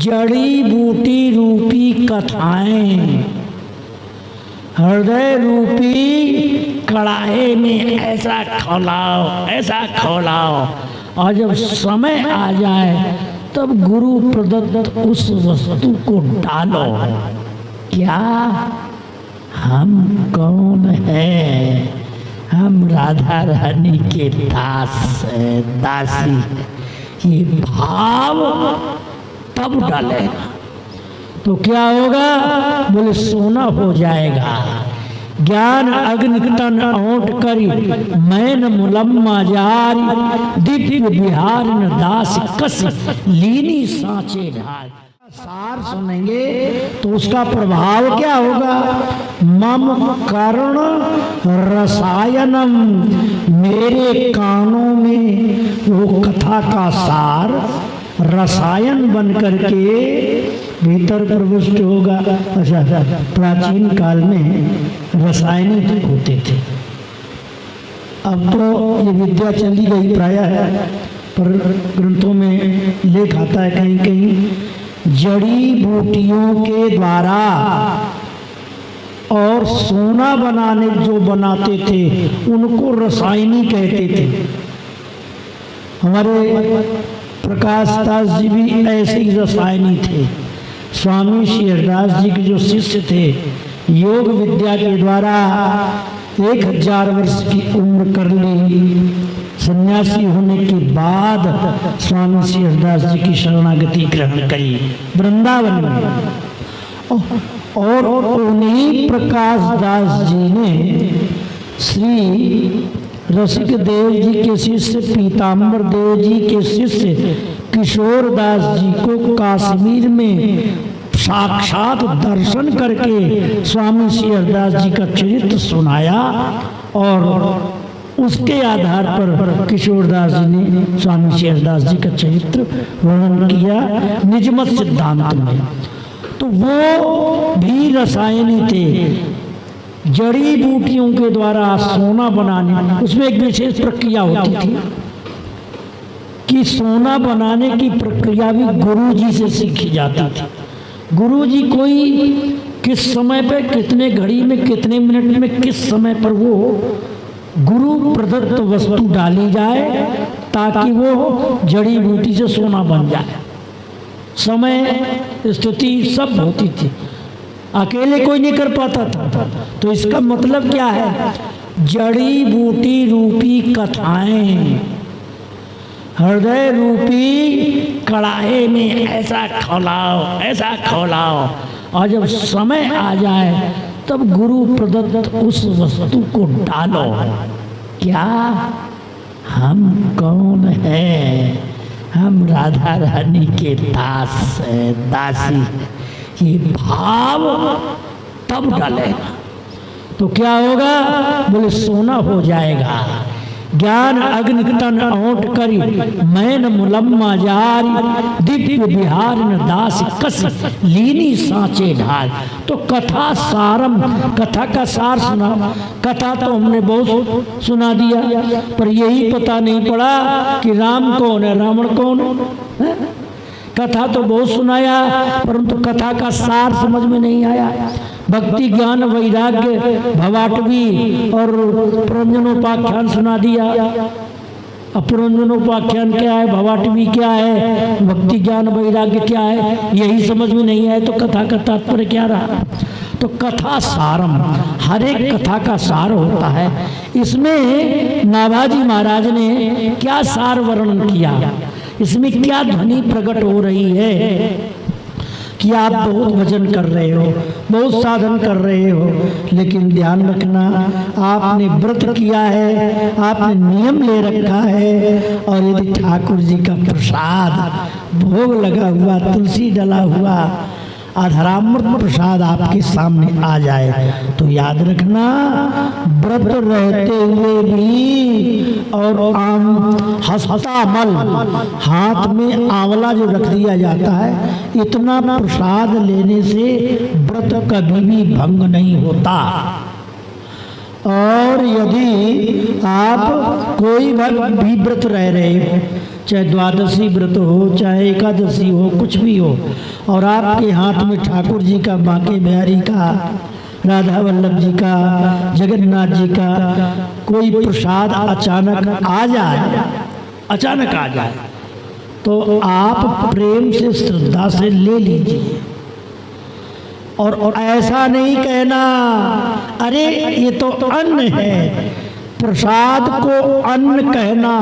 जड़ी बूटी रूपी कथाएं हृदय रूपी कड़ाहे में ऐसा खौलाओ और जब समय आ जाए तब गुरु प्रदत्त उस वस्तु को डालो। क्या हम कौन है? हम राधा रानी के दास दासी। ये भाव तब डालेगा तो क्या होगा? बोले सोना हो जाएगा। ज्ञान अग्नि तन ओट करी मैन मुलम्मा जारी दिव्य बिहार न दास कस लीनी सांचे ढाल। सार सुनेंगे तो उसका प्रभाव क्या होगा? मम कर्ण रसायनम, मेरे कानों में वो कथा का सार रसायन बन करके भीतर प्रविष्ट होगा। अच्छा, प्राचीन काल में रसायनिक होते थे, अब तो ये विद्या चली गई प्रायः, पर ग्रंथों में लेख आता है कहीं कहीं जड़ी बूटियों के द्वारा और सोना बनाने जो बनाते थे उनको रसायनी कहते थे। हमारे प्रकाश दास जी भी ऐसे ही रसायनी थे। स्वामी श्री हरिदास जी के जो शिष्य थे, योग विद्या के द्वारा 1000 वर्ष की उम्र कर ली। सन्यासी होने के बाद स्वामी श्री हरिदास जी की शरणागति ग्रहण करी वृंदावन में। और उन्हीं प्रकाश दास जी ने श्री रसिक देव जी के शिष्य पीताम्बर देव जी के शिष्य किशोर दास जी को कश्मीर में साक्षात दर्शन करके स्वामी श्री हरिदास जी का चरित्र सुनाया और उसके आधार पर किशोर दास जी ने स्वामी श्री हरिदास जी का चरित्र वर्णन किया निजमत सिद्धांत में। तो वो भी रसायनी थे। जड़ी बूटियों के द्वारा सोना बनाने, उसमें एक विशेष प्रक्रिया होती थी कि सोना बनाने की प्रक्रिया भी गुरु जी से सीखी जाती थी। गुरु जी कोई किस समय पे, कितने घड़ी में, कितने मिनट में, किस समय पर वो गुरु प्रदत्त वस्तु डाली जाए ताकि वो जड़ी बूटी से सोना बन जाए। समय स्थिति सब होती थी, अकेले कोई नहीं कर पाता था। तो इसका मतलब क्या है? जड़ी बूटी रूपी कथाएं हृदय रूपी कड़ाहे में ऐसा खौलाओ और जब समय आ जाए तब गुरु प्रदत्त उस वस्तु को डालो। क्या हम कौन है? हम राधा रानी के दास दासी। ये भाव तब डालेगा तो क्या होगा? बोले सोना हो जाएगा। ज्ञान अग्नि तन ओट करी मैन मुलम्मा जारी दिव्य बिहार न दास कस लीनी सांचे ढाल। तो कथा सारम, कथा का सार सुना। कथा तो हमने बहुत सुना दिया, पर यही पता नहीं पड़ा कि राम कौन है, रावण कौन है। कथा तो बहुत सुनाया, परंतु कथा का सार समझ में नहीं आया। भक्ति ज्ञान वैराग्य भवाटवी और पुरंजनोपाख्यान सुना दिया। अब पुरंजनोपाख्यान क्या है, भवाटवी क्या है, भक्ति ज्ञान वैराग्य क्या है, यही समझ में नहीं आया तो कथा का तात्पर्य क्या रहा? तो कथा सारम, हर एक कथा का सार होता है। इसमें नाभाजी महाराज ने क्या सार वर्णन किया, इसमें क्या ध्वनि प्रकट हो रही है कि आप बहुत भजन कर रहे हो, बहुत साधन कर रहे हो, लेकिन ध्यान रखना आपने व्रत किया है, आपने नियम ले रखा है, और यदि ठाकुर जी का प्रसाद भोग लगा हुआ, तुलसी डला हुआ अधरामृत प्रसाद आपके सामने आ जाए तो याद रखना व्रत रहते हुए भी और हस्तामल, हाथ में आंवला जो रख दिया जाता है, इतना प्रसाद लेने से व्रत कभी भी भंग नहीं होता। और यदि आप कोई भी व्रत रह रहे हो, चाहे द्वादशी व्रत हो, चाहे एकादशी हो, कुछ भी हो, और आपके हाथ में ठाकुर जी का, बांके बिहारी का, राधा वल्लभ जी का, जगन्नाथ जी का कोई प्रसाद अचानक आ जाए तो आप प्रेम से, श्रद्धा से ले लीजिए। और ऐसा नहीं कहना अरे ये तो अन्न है, प्रसाद को अन्न कहना